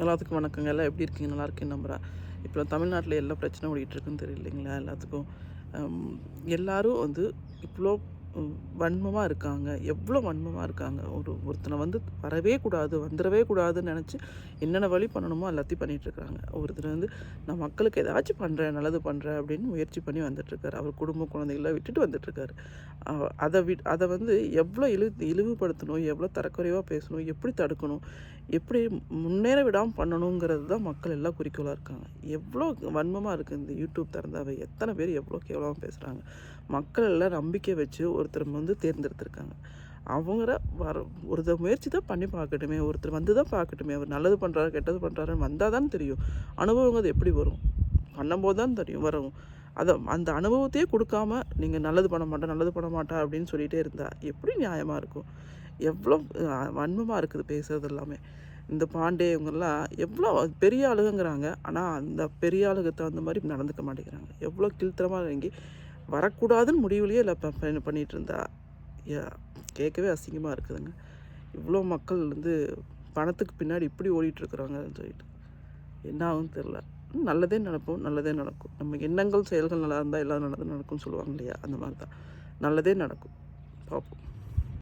எல்லாத்துக்கும் வணக்கங்க. எல்லாம் எப்படி இருக்கீங்க? நல்லா இருக்கேன்னு நம்புறேன். இப்போ தமிழ்நாட்டில எல்லா பிரச்சனை ஓடிட்டுருக்குன்னு தெரியலைங்களா எல்லாத்துக்கும். அம் எல்லாரும் வந்து இவ்ளோ வன்மமா இருக்காங்க. எவ்வளோ வன்மமா இருக்காங்க. ஒருத்தனை வந்து வரவே கூடாது, வந்துரவே கூடாதுன்னு நெனச்சு என்னென்ன வழி பண்ணணுமோ எல்லாத்தையும் பண்ணிட்டுருக்காங்க. ஒருத்தர் வந்து நான் மக்களுக்கு ஏதாச்சும் பண்றேன், நல்லது பண்றேன் அப்படின்னு முயற்சி பண்ணி வந்துட்டுருக்காரு. அவர் குடும்பம், குழந்தைகள விட்டுட்டு வந்துட்டுருக்காரு. அத வந்து எவ்வளோ இழிவுபடுத்தணும், எவ்வளோ தரக்குறைவா பேசணும், எப்படி தடுக்கணும், எப்படி முன்னேற விடாம பண்ணணுங்கிறது தான் மக்கள் எல்லாம் குறிக்கோளா இருக்காங்க. எவ்வளோ வன்மமா இருக்கு இந்த யூடியூப் திறந்தாவே. எத்தன பேர் எவ்வளோ கேவலமா பேசுறாங்க. மக்கள் எல்லாம் நம்பிக்கை வச்சு ஒருத்தர வந்து தேர்ந்தெடுத்திருக்காங்க. அவங்கள ஒருத்தர் முயற்சி தான் பண்ணி பார்க்கட்டுமே, ஒருத்தர் வந்து தான் பார்க்கட்டுமே. அவர் நல்லது பண்றாரு, கெட்டது பண்றாருன்னு வந்தா தான் தெரியும். அனுபவங்கிறது எப்படி வரும்? பண்ணும்போது தான் தெரியும் வரும். அந்த அனுபவத்தையே குடுக்காம, நீங்க நல்லது பண்ண மாட்டேன், நல்லது பண்ண மாட்டேன் அப்படின்னு சொல்லிட்டே இருந்தா, எப்படி நியாயமா இருக்கும்? எவ்வளோ வன்மமா இருக்குது பேசுறது எல்லாமே. இந்த பாண்டே இவங்கலாம் எவ்வளோ பெரிய ஆளுங்கங்கிறாங்க. ஆனா, அந்த பெரிய ஆளுக்கு தகுந்த மாரி நடந்துக்க மாட்டேங்கிறாங்க. எவ்வளோ கீழ்த்தரமா இறங்கி வரக்கூடாதுன்னு முடிவுலயே இல்ல பண்ணிட்டு இருந்தா, ய கேட்கவே அசிங்கமா இருக்குதுங்க. இவ்வளோ மக்கள் வந்து பணத்துக்கு பின்னாடி இப்படி ஓடிட்டுருக்குறாங்கன்னு சொல்லிட்டு. என்ன ஆகும்னு தெரில. நல்லதே நினைப்போம், நல்லதே நடக்கும். நம்ம எண்ணங்கள், செயல்கள் நல்லா இருந்தா எல்லாம் நல்லது நடக்கும்னு சொல்லுவாங்க இல்லையா? அந்த மாரி தான். நல்லதே நடக்கும். பார்ப்போம்.